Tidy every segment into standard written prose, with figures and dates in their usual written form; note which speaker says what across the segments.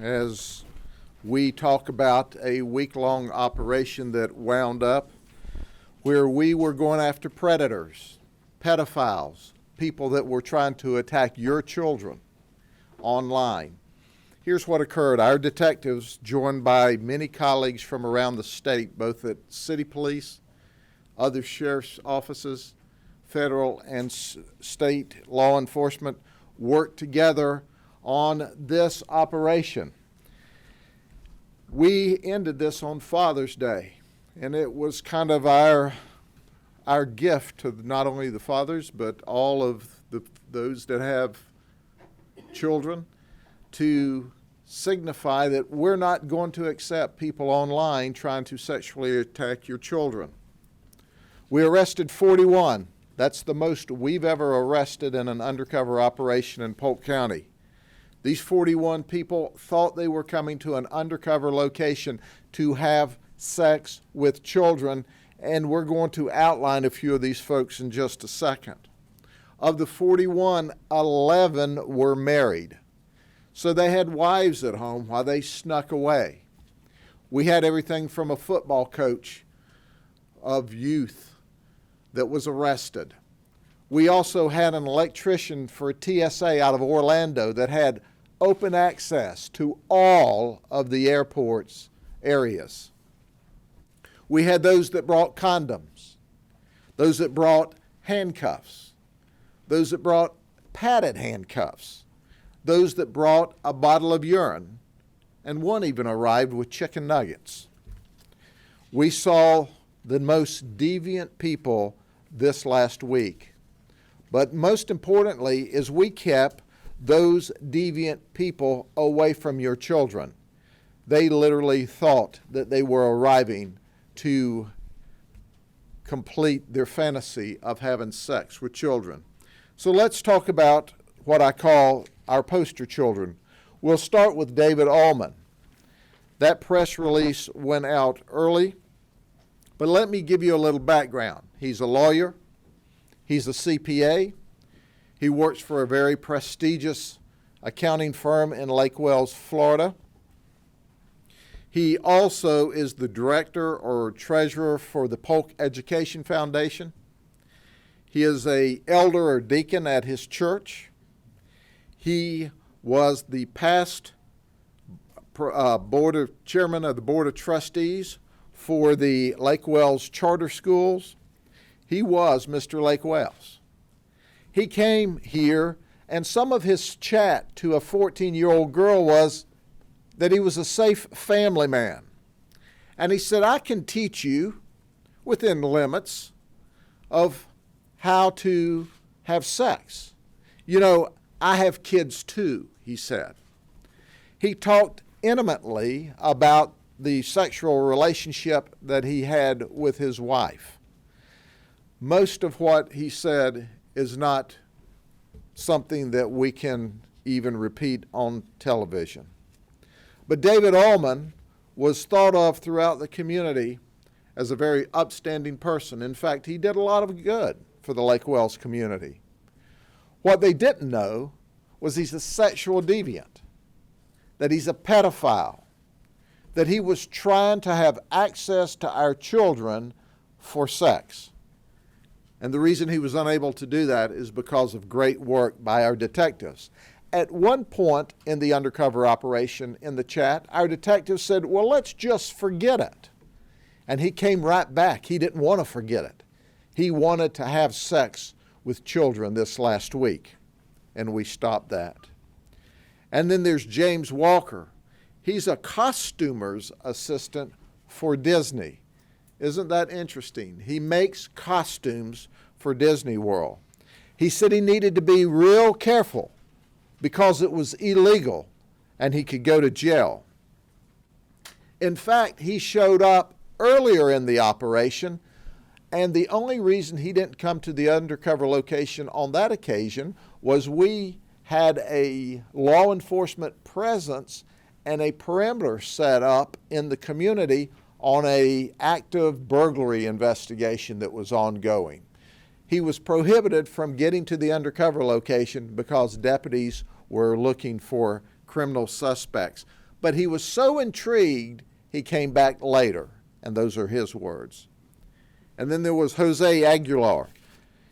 Speaker 1: as we talk about a week-long operation that wound up where we were going after predators, pedophiles, people that were trying to attack your children online. Here's what occurred. Our detectives, joined by many colleagues from around the state, both at city police, other sheriff's offices, federal and state law enforcement, worked together on this operation. We ended this on Father's Day, and it was kind of our gift to not only the fathers, but all of those that have children, to signify that we're not going to accept people online trying to sexually attack your children. We arrested 41. That's the most we've ever arrested in an undercover operation in Polk County. These 41 people thought they were coming to an undercover location to have sex with children, and we're going to outline a few of these folks in just a second. Of the 41, 11 were married. So they had wives at home while they snuck away. We had everything from a football coach of youth that was arrested. We also had an electrician for TSA out of Orlando that had open access to all of the airport's areas. We had those that brought condoms, those that brought handcuffs, those that brought padded handcuffs, those that brought a bottle of urine, and one even arrived with chicken nuggets. We saw the most deviant people this last week. But most importantly is we kept those deviant people away from your children. They literally thought that they were arriving to complete their fantasy of having sex with children. So let's talk about what I call our poster children. We'll start with David Allman. That press release went out early, but let me give you a little background. He's a lawyer. He's a CPA. He works for a very prestigious accounting firm in Lake Wales, Florida. He also is the director or treasurer for the Polk Education Foundation. He is an elder or deacon at his church. He was the past chairman of the Board of Trustees for the Lake Wales Charter Schools. He was Mr. Lake Wales. He came here, and some of his chat to a 14-year-old girl was that he was a safe family man. And he said, I can teach you, within limits, of how to have sex. You know, I have kids too, he said. He talked intimately about the sexual relationship that he had with his wife. Most of what he said is not something that we can even repeat on television. But David Allman was thought of throughout the community as a very upstanding person. In fact, he did a lot of good for the Lake Wales community. What they didn't know was he's a sexual deviant, that he's a pedophile, that he was trying to have access to our children for sex. And the reason he was unable to do that is because of great work by our detectives. At one point in the undercover operation in the chat, our detective said, well, let's just forget it. And he came right back. He didn't want to forget it. He wanted to have sex with children this last week, and we stopped that. And then there's James Walker. He's a costumer's assistant for Disney. Isn't that interesting? He makes costumes for Disney World. He said he needed to be real careful because it was illegal and he could go to jail. In fact, he showed up earlier in the operation, and the only reason he didn't come to the undercover location on that occasion was we had a law enforcement presence and a perimeter set up in the community on an active burglary investigation that was ongoing. He was prohibited from getting to the undercover location because deputies were looking for criminal suspects. but he was so intrigued, he came back later. And those are his words. And then there was Jose Aguilar.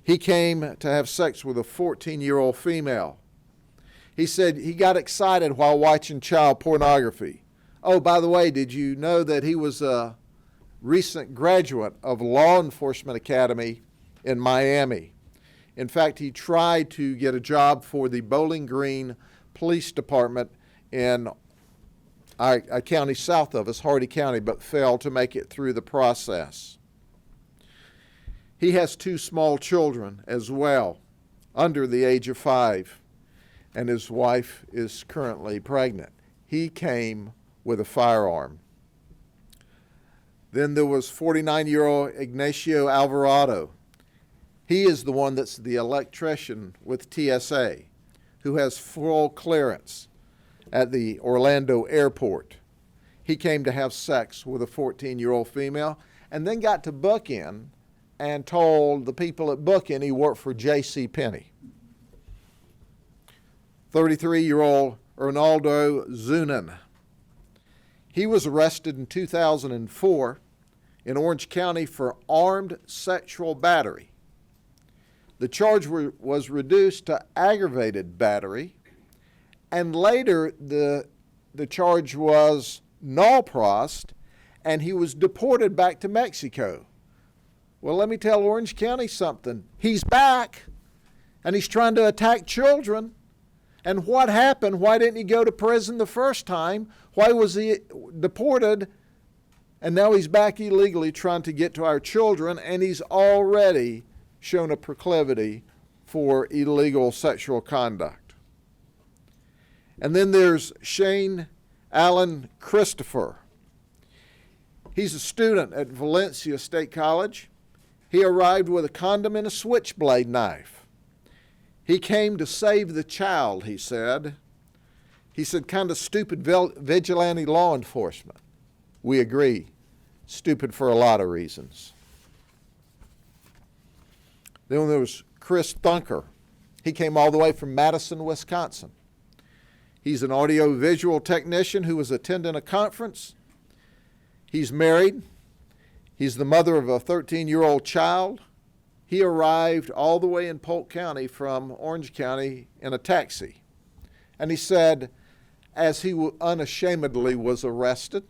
Speaker 1: He came to have sex with a 14-year-old female. He said he got excited while watching child pornography. Oh, by the way, did you know that he was a recent graduate of Law Enforcement Academy in Miami? In fact, he tried to get a job for the Bowling Green Police Department in a county south of us, Hardy County, but failed to make it through the process. He has 2 small children as well, under the age of 5, and his wife is currently pregnant. He came with a firearm. Then there was 49-year-old Ignacio Alvarado. He is the one that's the electrician with TSA, who has full clearance at the Orlando airport. He came to have sex with a 14-year-old female and then got to book-in and told the people at book-in he worked for J.C. Penney. 33-year-old Ronaldo Zunin. He was arrested in 2004 in Orange County for armed sexual battery. The charge was reduced to aggravated battery, and later the charge was null prost, and he was deported back to Mexico. Well, let me tell Orange County something. He's back, and he's trying to attack children. And what happened? Why didn't he go to prison the first time? Why was he deported? And now he's back illegally trying to get to our children, and he's already shown a proclivity for illegal sexual conduct. And then there's Shane Allen Christopher. He's a student at Valencia State College. He arrived with a condom and a switchblade knife. He came to save the child, he said. He said, kind of stupid vigilante law enforcement. We agree. Stupid for a lot of reasons. Then there was Chris Thunker. He came all the way from Madison, Wisconsin. He's an audio-visual technician who was attending a conference. He's married. He's the mother of a 13-year-old child. He arrived all the way in Polk County from Orange County in a taxi. And he said, as he unashamedly was arrested,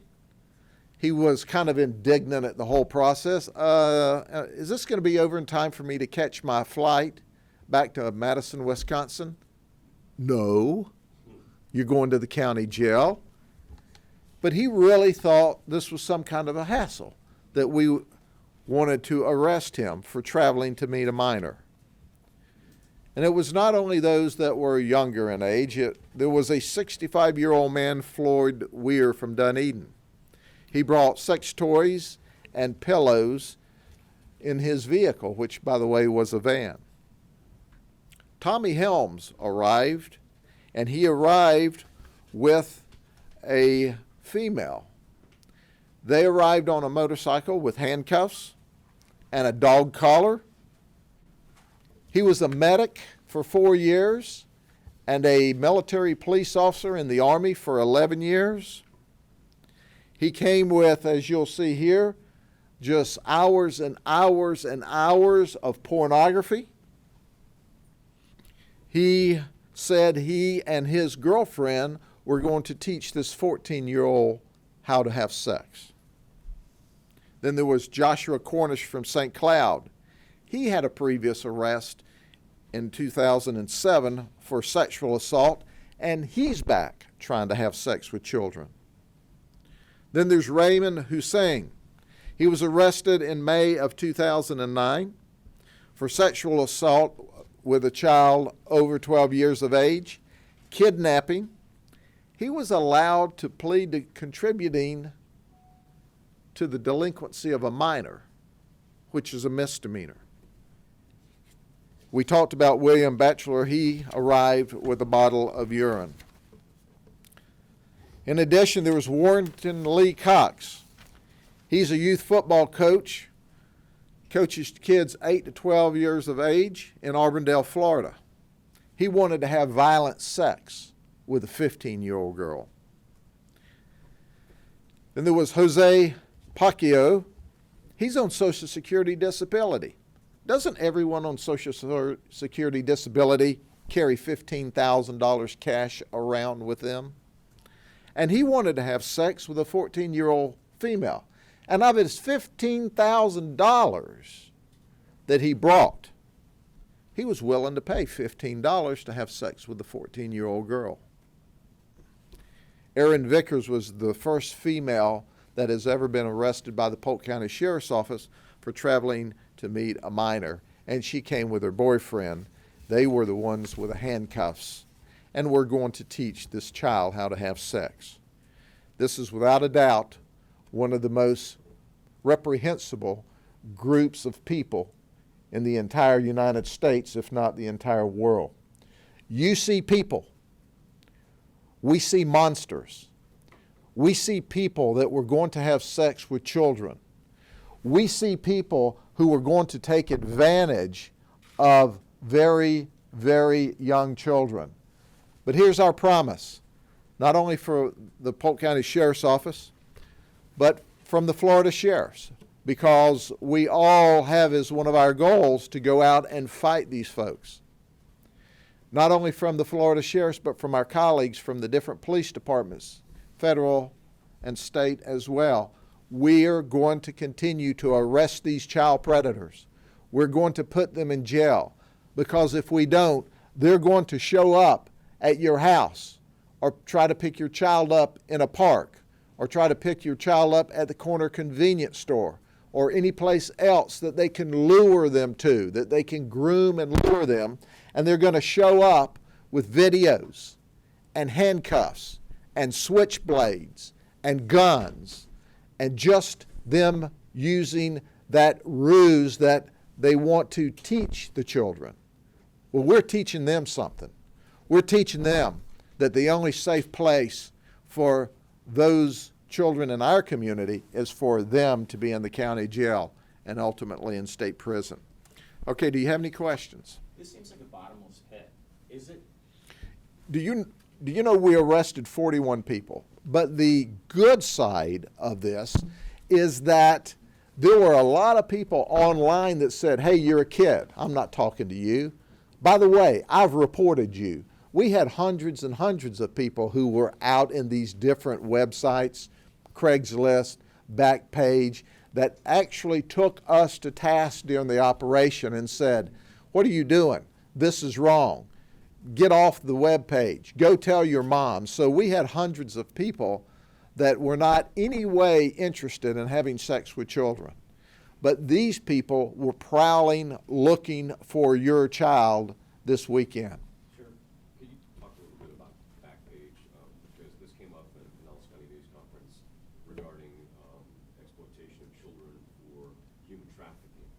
Speaker 1: he was kind of indignant at the whole process. Is this going to be over in time for me to catch my flight back to Madison, Wisconsin? No. You're going to the county jail. But he really thought this was some kind of a hassle, that we wanted to arrest him for traveling to meet a minor. And it was not only those that were younger in age. There was a 65-year-old man, Floyd Weir from Dunedin. He brought sex toys and pillows in his vehicle, which, by the way, was a van. Tommy Helms arrived, and he arrived with a female. They arrived on a motorcycle with handcuffs and a dog collar. He was a medic for 4 years and a military police officer in the Army for 11 years. He came with, as you'll see here, just hours and hours and hours of pornography. He said he and his girlfriend were going to teach this 14-year-old how to have sex. Then there was Joshua Cornish from St. Cloud. He had a previous arrest in 2007 for sexual assault, and he's back trying to have sex with children. Then there's Raymond Hussein. He was arrested in May of 2009 for sexual assault with a child over 12 years of age, kidnapping. He was allowed to plead to contributing to the delinquency of a minor, which is a misdemeanor. We talked about William Batchelor. He arrived with a bottle of urine. In addition, there was Warrington Lee Cox. He's a youth football coach, coaches kids 8 to 12 years of age in Auburndale, Florida. He wanted to have violent sex with a 15-year-old girl. Then there was Jose Pacquiao. He's on Social Security disability. Doesn't everyone on Social Security disability carry $15,000 cash around with them? And he wanted to have sex with a 14-year-old female. And of his $15,000 that he brought, he was willing to pay $15 to have sex with a 14-year-old girl. Erin Vickers was the first female that has ever been arrested by the Polk County Sheriff's Office for traveling to meet a minor. And she came with her boyfriend. They were the ones with the handcuffs. And we're going to teach this child how to have sex. This is without a doubt one of the most reprehensible groups of people in the entire United States, if not the entire world. You see people. We see monsters. We see people that were going to have sex with children. We see people who were going to take advantage of very, very young children. But here's our promise, not only for the Polk County Sheriff's Office, but from the Florida Sheriffs, because we all have as one of our goals to go out and fight these folks. Not only from the Florida Sheriffs, but from our colleagues from the different police departments, federal and state as well. We're going to continue to arrest these child predators. We're going to put them in jail, because if we don't, they're going to show up at your house or try to pick your child up in a park or try to pick your child up at the corner convenience store or any place else that they can lure them to, that they can groom and lure them. And they're going to show up with videos and handcuffs and switchblades and guns and just them using that ruse that they want to teach the children. Well, we're teaching them something. We're teaching them that the only safe place for those children in our community is for them to be in the county jail and ultimately in state prison. Okay, do you have any questions?
Speaker 2: This seems like a bottomless pit. Is it?
Speaker 1: Do you know we arrested 41 people? But the good side of this is that there were a lot of people online that said, hey, you're a kid. I'm not talking to you. By the way, I've reported you. We had hundreds and hundreds of people who were out in these different websites, Craigslist, Backpage, that actually took us to task during the operation and said, what are you doing? This is wrong. Get off the web page. Go tell your mom. So we had hundreds of people that were not any way interested in having sex with children. But these people were prowling, looking for your child this weekend.
Speaker 3: Sure. Could you talk a little bit about Backpage? Because this came up at the Nellis County News Conference regarding exploitation of children for human trafficking.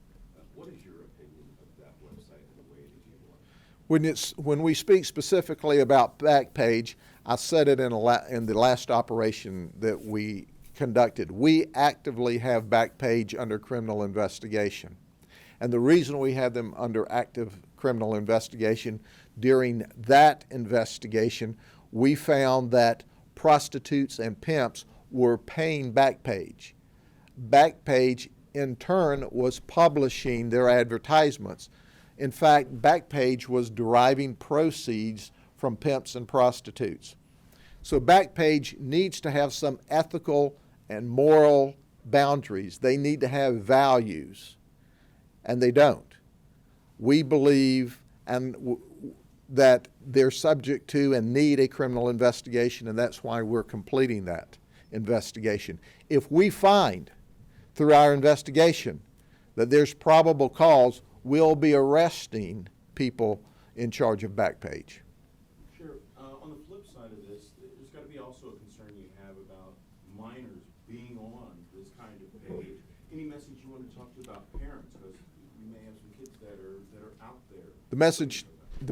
Speaker 3: What is your opinion of that website and the way it is utilized?
Speaker 1: When we speak specifically about Backpage, I said it in the last operation that we conducted. We actively have Backpage under criminal investigation. And the reason we had them under active criminal investigation, during that investigation, we found that prostitutes and pimps were paying Backpage. Backpage, in turn, was publishing their advertisements. In fact, Backpage was deriving proceeds from pimps and prostitutes. So Backpage needs to have some ethical and moral boundaries. They need to have values, and they don't. We believe that they're subject to and need a criminal investigation, and that's why we're completing that investigation. If we find through our investigation that there's probable cause, we'll be arresting people in charge of Backpage.
Speaker 2: Sure. On the flip side of this, there's got to be also a concern you have about minors being on this kind of page. Any message you want to talk to about parents, because we may have some kids that are out there.
Speaker 1: The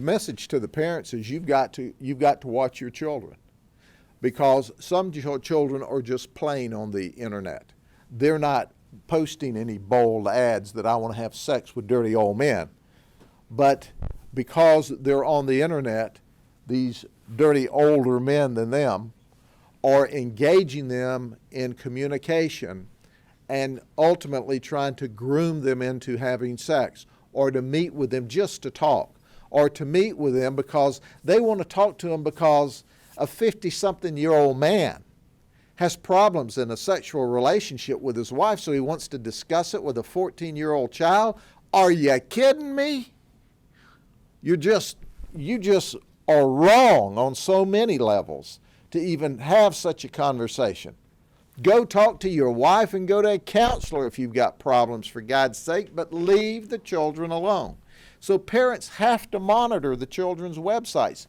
Speaker 1: message to the parents is you've got to watch your children, because some children are just playing on the internet. They're not posting any bold ads that I want to have sex with dirty old men. But because they're on the internet, these dirty older men than them or engaging them in communication and ultimately trying to groom them into having sex, or to meet with them just to talk, or to meet with them because they want to talk to them because a 50-something-year-old man has problems in a sexual relationship with his wife, so he wants to discuss it with a 14-year-old child. Are you kidding me? You just are wrong on so many levels to even have such a conversation. Go talk to your wife and go to a counselor if you've got problems, for God's sake, but leave the children alone. So parents have to monitor the children's websites.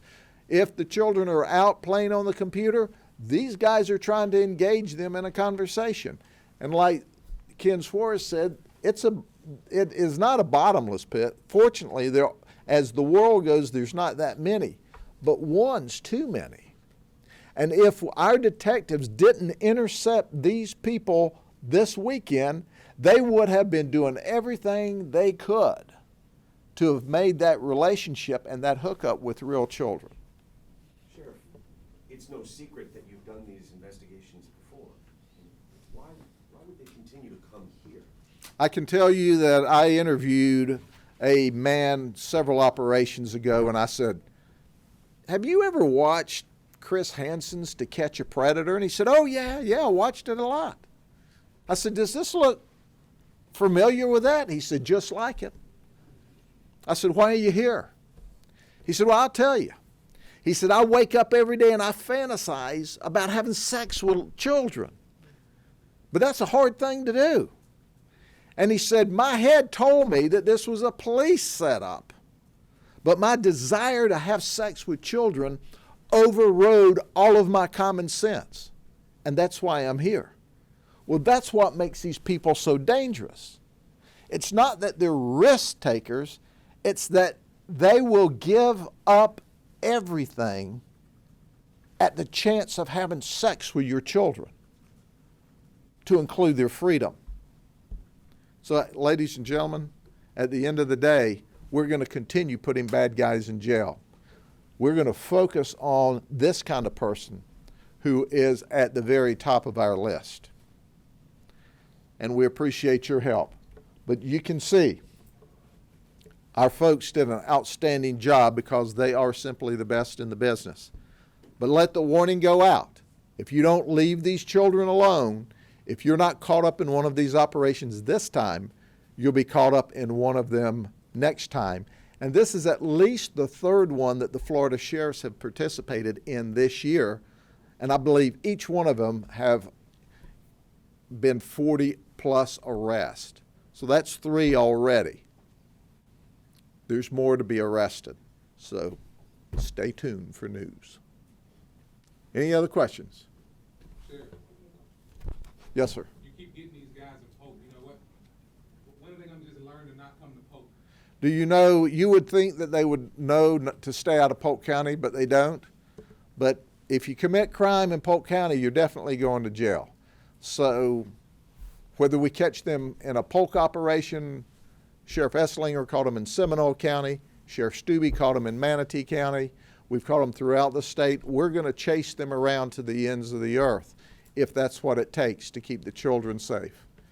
Speaker 1: If the children are out playing on the computer, these guys are trying to engage them in a conversation. And like Ken Suarez said, it is not a bottomless pit. Fortunately, as the world goes, there's not that many, but one's too many. And if our detectives didn't intercept these people this weekend, they would have been doing everything they could to have made that relationship and that hookup with real children.
Speaker 4: Sheriff, it's no secret that you've done these investigations before. Why would they continue to come here?
Speaker 1: I can tell you that I interviewed a man several operations ago, and I said, have you ever watched Chris Hansen's To Catch a Predator? And he said, oh yeah, I watched it a lot. I said, does this look familiar with that? He said, just like it. I said, why are you here? He said, well, I'll tell you. He said, I wake up every day and I fantasize about having sex with children. But that's a hard thing to do. And he said, my head told me that this was a police setup. But my desire to have sex with children overrode all of my common sense. And that's why I'm here. Well, that's what makes these people so dangerous. It's not that they're risk takers, it's that they will give up everything at the chance of having sex with your children, to include their freedom. So, ladies and gentlemen, at the end of the day, we're going to continue putting bad guys in jail. We're going to focus on this kind of person who is at the very top of our list. And we appreciate your help. But you can see, our folks did an outstanding job because they are simply the best in the business. But let the warning go out. If you don't leave these children alone, if you're not caught up in one of these operations this time, you'll be caught up in one of them next time. And this is at least the third one that the Florida sheriffs have participated in this year. And I believe each one of them have been 40+ arrests. So that's 3 already. There's more to be arrested. So stay tuned for news. Any other questions?
Speaker 5: Sheriff,
Speaker 1: Yes, sir.
Speaker 5: you keep getting these guys in Polk. You know what? When are they going to just learn to not come to Polk?
Speaker 1: Do you know, you would think that they would know to stay out of Polk County, but they don't. But if you commit crime in Polk County, you're definitely going to jail. So whether we catch them in a Polk operation, Sheriff Esslinger caught them in Seminole County, Sheriff Stubbe caught them in Manatee County, we've caught them throughout the state. We're going to chase them around to the ends of the earth if that's what it takes to keep the children safe.